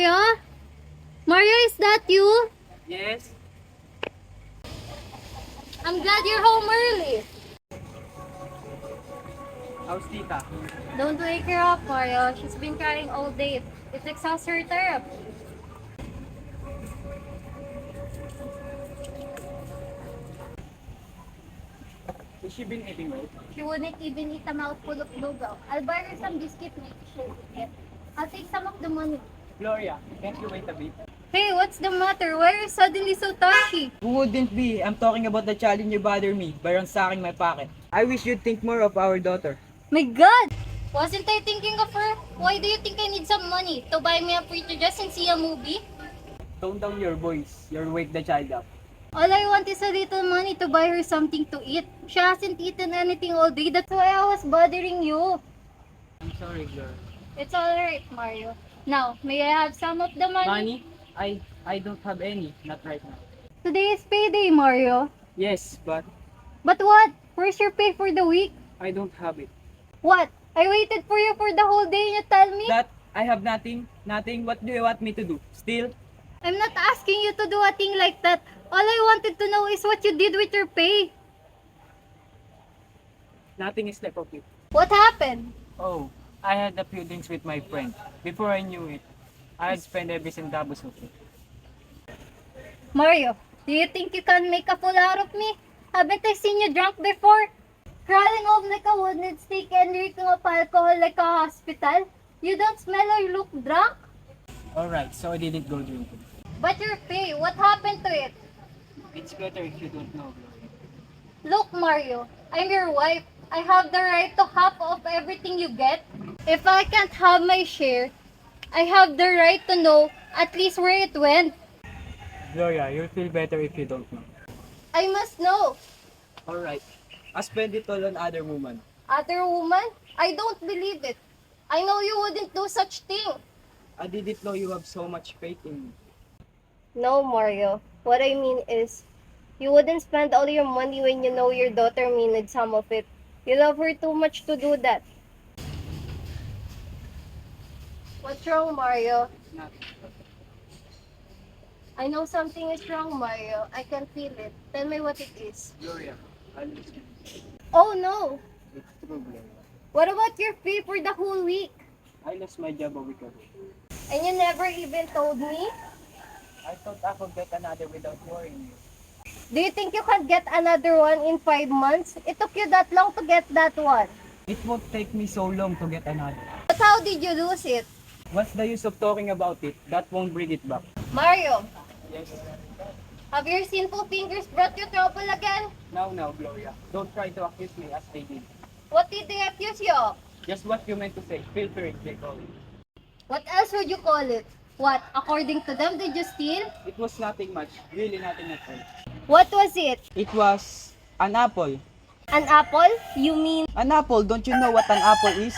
Mario? Mario, is that you? Yes? I'm glad you're home early. How's Tita? Don't wake her up, Mario. She's been crying all day. It exhausts her therapy. Has she been eating well? She wouldn't even eat a mouthful of lugaw. I'll buy her some biscuit maybe she'll eat it. I'll take some of the money. Gloria, can't you wait a bit? Hey, what's the matter? Why are you suddenly so touchy? Who wouldn't be? I'm talking about the challenge you bother me by ransacking my pocket. I wish you'd think more of our daughter. My God! Wasn't I thinking of her? Why do you think I need some money? To buy me a free to just and see a movie? Tone down your voice. You'll wake the child up. All I want is a little money to buy her something to eat. She hasn't eaten anything all day. That's why I was bothering you. I'm sorry, Gloria. It's alright, Mario. Now, may I have some of the money? Money? I don't have any. Not right now. Today is payday, Mario. Yes, but But what? Where's your pay for the week? I don't have it. What? I waited for you for the whole day and you tell me? That I have nothing. Nothing. What do you want me to do? Steal? I'm not asking you to do a thing like that. All I wanted to know is what you did with your pay. Nothing is left of it. What happened? Oh, I had a few drinks with my friend. Before I knew it, I had spent every centavos of it. Mario, do you think you can make a fool out of me? Haven't I seen you drunk before? Crawling off like a wounded snake and drinking of alcohol like a hospital? You don't smell or look drunk? Alright, so I didn't go drinking. But your pay, what happened to it? It's better if you don't know, Gloria. Look, Mario, I'm your wife. I have the right to half of everything you get. If I can't have my share, I have the right to know at least where it went. Gloria, you'll feel better if you don't know. I must know. Alright, I spend it all on other woman. Other woman? I don't believe it. I know you wouldn't do such thing. I didn't know you have so much faith in me. No, Mario. What I mean is, you wouldn't spend all your money when you know your daughter needed some of it. You love her too much to do that. What's wrong, Mario? Nothing. I know something is wrong, Mario. I can feel it. Tell me what it is. Gloria, I listen. Oh no! It's true, Gloria. What about your pay for the whole week? I lost my job a week ago. And you never even told me? I thought I could get another without worrying you. Do you think you can get another one in 5 months? It took you that long to get that one. It won't take me so long to get another. But how did you lose it? What's the use of talking about it? That won't bring it back. Mario, Yes. have your sinful fingers brought you trouble again? Now, Gloria. Don't try to accuse me as they did. What did they accuse you of? Just what you meant to say. Feel free, they call it. What else would you call it? What, according to them, did you steal? It was nothing much. Really nothing at all. What was it? It was an apple. An apple? You mean An apple? Don't you know what an apple is?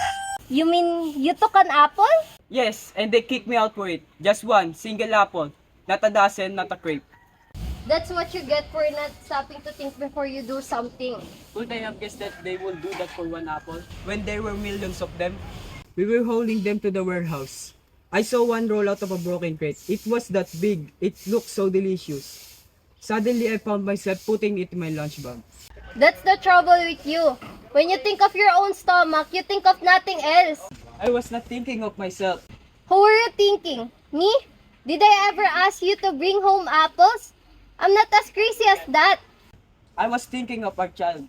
you took an apple? Yes, and they kicked me out for it. Just one, single apple. Not a dozen, not a crepe. That's what you get for not stopping to think before you do something. Would I have guessed that they would do that for one apple? When there were millions of them? We were hauling them to the warehouse. I saw one roll out of a broken crate. It was that big. It looked so delicious. Suddenly, I found myself putting it in my lunch bag. That's the trouble with you. When you think of your own stomach, you think of nothing else. I was not thinking of myself. Who were you thinking? Me? Did I ever ask you to bring home apples? I'm not as crazy as that. I was thinking of our child.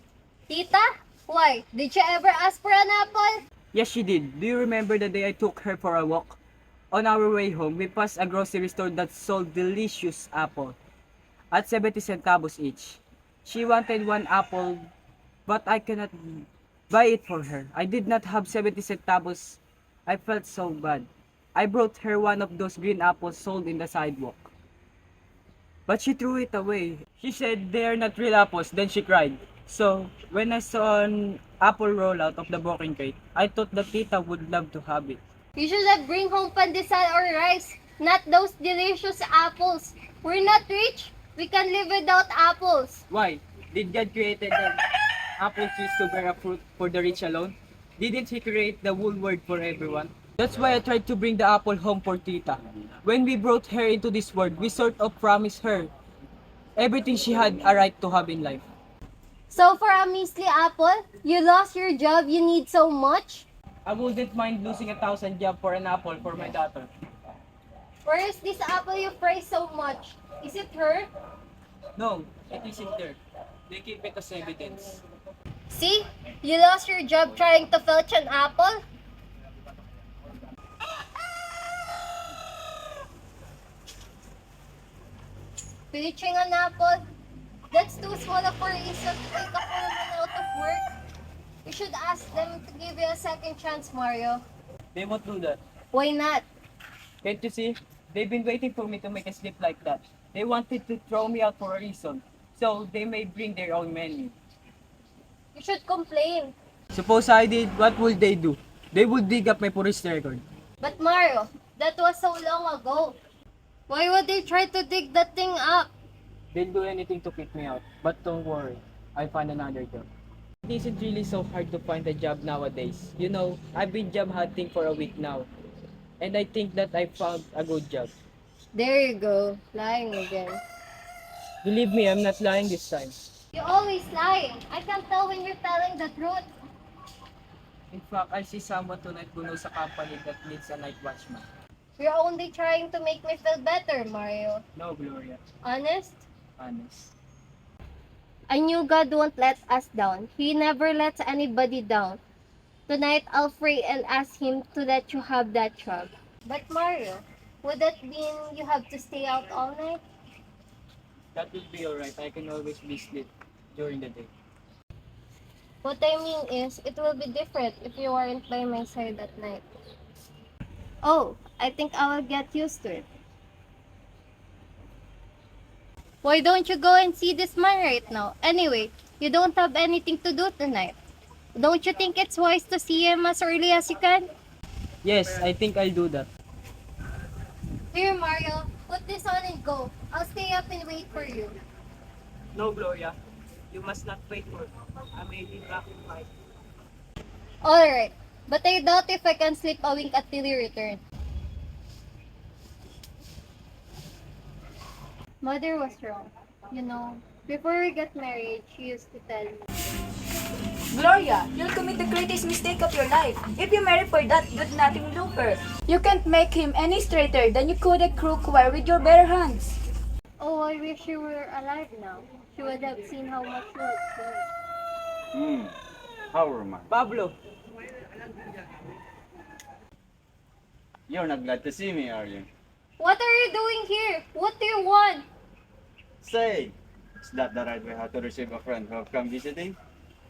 Tita? Why? Did you ever ask for an apple? Yes, she did. Do you remember the day I took her for a walk? On our way home, we passed a grocery store that sold delicious apple at 70 centavos each. She wanted one apple, but I cannot buy it for her. I did not have 70 centavos. I felt so bad. I brought her one of those green apples sold in the sidewalk. But she threw it away. She said they are not real apples, then she cried. So, when I saw an apple roll out of the broken crate, I thought that Tita would love to have it. You should have bring home pandesal or rice, not those delicious apples. We're not rich. We can live without apples. Why? Did God create the apple trees to bear a fruit for the rich alone? Didn't He create the whole world for everyone? That's why I tried to bring the apple home for Tita. When we brought her into this world, we sort of promised her everything she had a right to have in life. So for a measly apple, you lost your job you need so much? I wouldn't mind losing 1,000 job for an apple for my daughter. Where is this apple you praise so much? Is it her? No, it isn't there. They keep it as evidence. See? You lost your job trying to fetch an apple? Pitching an apple? That's too small of a reason to take a foreman out of work. You should ask them to give you a second chance, Mario. They won't do that. Why not? Can't you see? They've been waiting for me to make a slip like that. They wanted to throw me out for a reason, so they may bring their own menu. You should complain. Suppose I did, what would they do? They would dig up my police record. But Mario, that was so long ago. Why would they try to dig that thing up? They'll do anything to kick me out. But don't worry, I'll find another job. It isn't really so hard to find a job nowadays. You know, I've been job hunting for a week now. And I think that I found a good job. There you go, lying again. Believe me, I'm not lying this time. You're always lying. I can't tell when you're telling the truth. In fact, I see someone tonight who knows a company that needs a night watchman. You're only trying to make me feel better, Mario. No, Gloria. Honest? Honest. I knew God won't let us down. He never lets anybody down. Tonight, I'll pray and ask Him to let you have that job. But Mario, would that mean you have to stay out all night? That will be alright. I can always be asleep during the day. What I mean is, it will be different if you aren't by my side at night. Oh, I think I will get used to it. Why don't you go and see this man right now? Anyway, you don't have anything to do tonight. Don't you think it's wise to see him as early as you can? Yes, I think I'll do that. Here, Mario, put this on and go. I'll stay up and wait for you. No, Gloria. You must not wait for me. I may be back in 5. Alright, but I doubt if I can sleep a wink until you return. Mother was wrong. You know, before we got married, she used to tell me. Gloria, you'll commit the greatest mistake of your life. If you marry for that good-nothing looper, you can't make him any straighter than you could a crook wire with your bare hands. Oh, I wish you were alive now. She would have seen how much you had changed. How romantic. Pablo, You're not glad to see me, are you? What are you doing here? What do you want? Say, is that the right way how to receive a friend who have come visiting?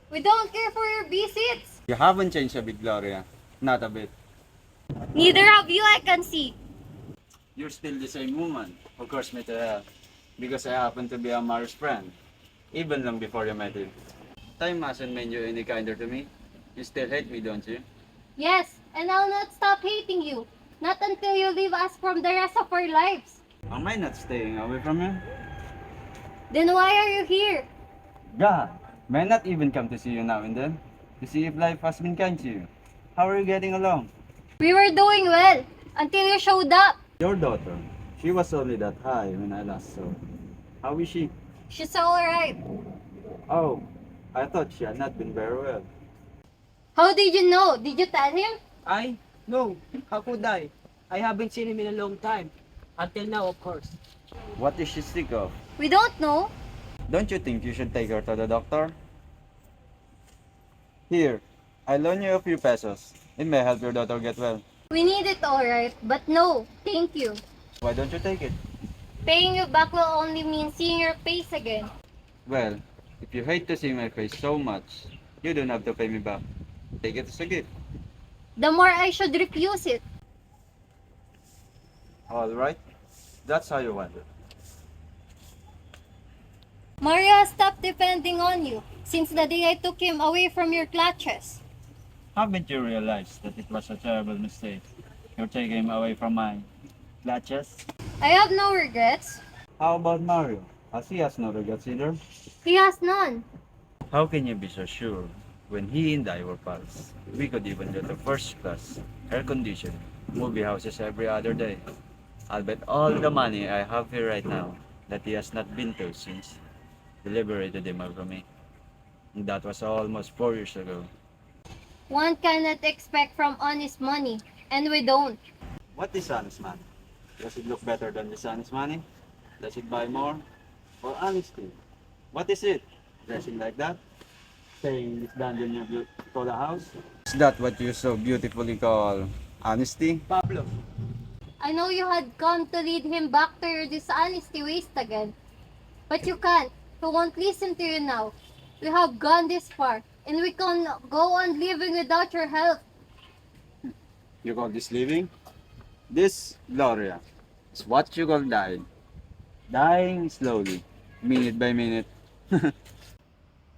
We don't care for your visits. You haven't changed a bit, Gloria. Not a bit. Neither have you, I can see. You're still the same woman who cursed me to hell because I happen to be a Mario's friend, even long before you met him. Time hasn't made you any kinder to me. You still hate me, don't you? Yes, and I'll not stop hating you. Not until you leave us from the rest of our lives. Am I not staying away from you? Then why are you here? God, may I not even come to see you now and then? To see if life has been kind to you. How are you getting along? We were doing well until you showed up. Your daughter, she was only that high when I last saw her. How is she? She's alright. Oh, I thought she had not been very well. How did you know? Did you tell him? I? No. How could I? I haven't seen him in a long time. Until now, of course. What is she sick of? We don't know. Don't you think you should take her to the doctor? Here, I loan you a few pesos. It may help your daughter get well. We need it alright, but no, thank you. Why don't you take it? Paying you back will only mean seeing your face again. Well, if you hate to see my face so much, you don't have to pay me back. Take it as a gift. The more I should refuse it. Alright, that's how you want it. Mario has stopped depending on you since the day I took him away from your clutches. Haven't you realized that it was a terrible mistake? You're taking him away from my clutches? I have no regrets. How about Mario? As he has no regrets either. He has none. How can you be so sure? When he and I were pals, we could even go to first class, air-conditioned, movie houses every other day. I'll bet all the money I have here right now that he has not been to since he liberated him from me. And that was almost 4 years ago. One cannot expect from honest money, and we don't. What is honest money? Does it look better than dishonest money? Does it buy more? Or honesty? What is it? Dressing like that? Saying it's done when you call a house? Is that what you so beautifully call honesty? Pablo, I know you had come to lead him back to your dishonesty ways again. But you can't. He won't listen to you now. We have gone this far, and we can go on living without your help. You call this living? This, Gloria, is what you call dying. Dying slowly, minute by minute.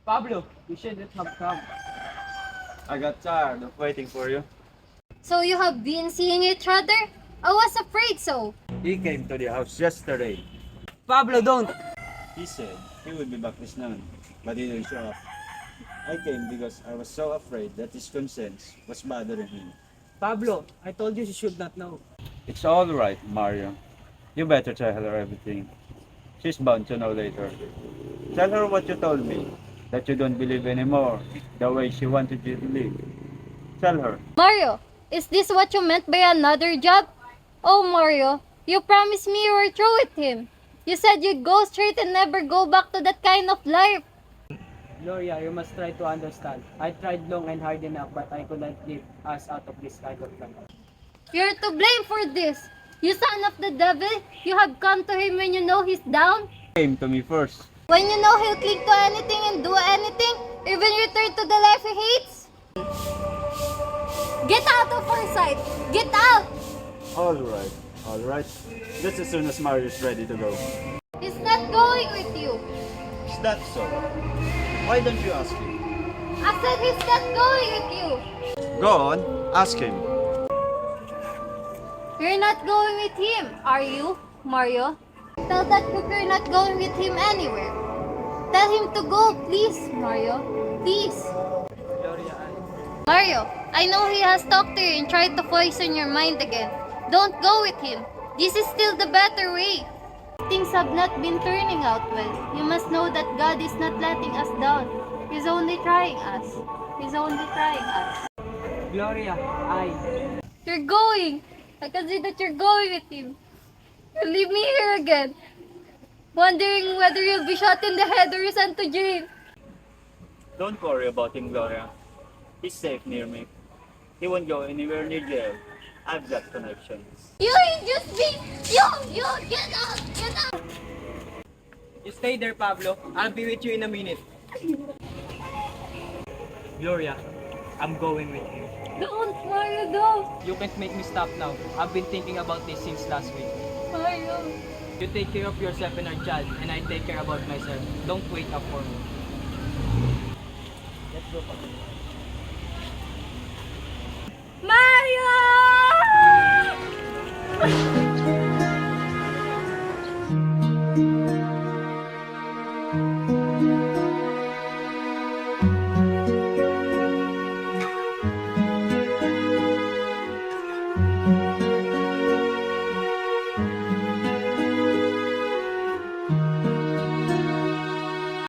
Pablo, you shouldn't have come. I got tired of waiting for you. So you have been seeing each other? I was afraid so. He came to the house yesterday. Pablo, don't! He said he would be back this noon, but he didn't show up. I came because I was so afraid that his conscience was bothering him. Pablo, I told you she should not know. It's all right, Mario. You better tell her everything. She's bound to know later. Tell her what you told me, that you don't believe anymore, the way she wanted you to live. Tell her. Mario, is this what you meant by another job? Oh, Mario, you promised me you were through with him. You said you'd go straight and never go back to that kind of life. Gloria, you must try to understand. I tried long and hard enough, but I couldn't get us out of this kind of life. You're to blame for this. You son of the devil, you have come to him when you know he's down. Came to me first. When you know he'll cling to anything and do anything, even return to the life he hates. Get out of our sight! Get out! All right. Just as soon as Mario is ready to go. He's not going with you. Is that so? Why don't you ask him? I said he's not going with you. Go on, ask him. You're not going with him, are you, Mario? Tell that cook you're not going with him anywhere. Tell him to go, please, Mario. Please. Gloria, Mario, I know he has talked to you and tried to poison your mind again. Don't go with him. This is still the better way. Things have not been turning out well. You must know that God is not letting us down. He's only trying us. He's only trying us. Gloria, You're going. I can see that you're going with him. You leave me here again, wondering whether you'll be shot in the head or sent to jail. Don't worry about him, Gloria. He's safe near me. He won't go anywhere near jail. I've got connections. You just be. You, get out, get out. You stay there, Pablo. I'll be with you in a minute. Gloria, I'm going with you. Don't, Mario, don't. You can't make me stop now. I've been thinking about this since last week. Mario. You take care of yourself and our child, and I take care about myself. Don't wait up for me. Let's go, Pablo. Mario!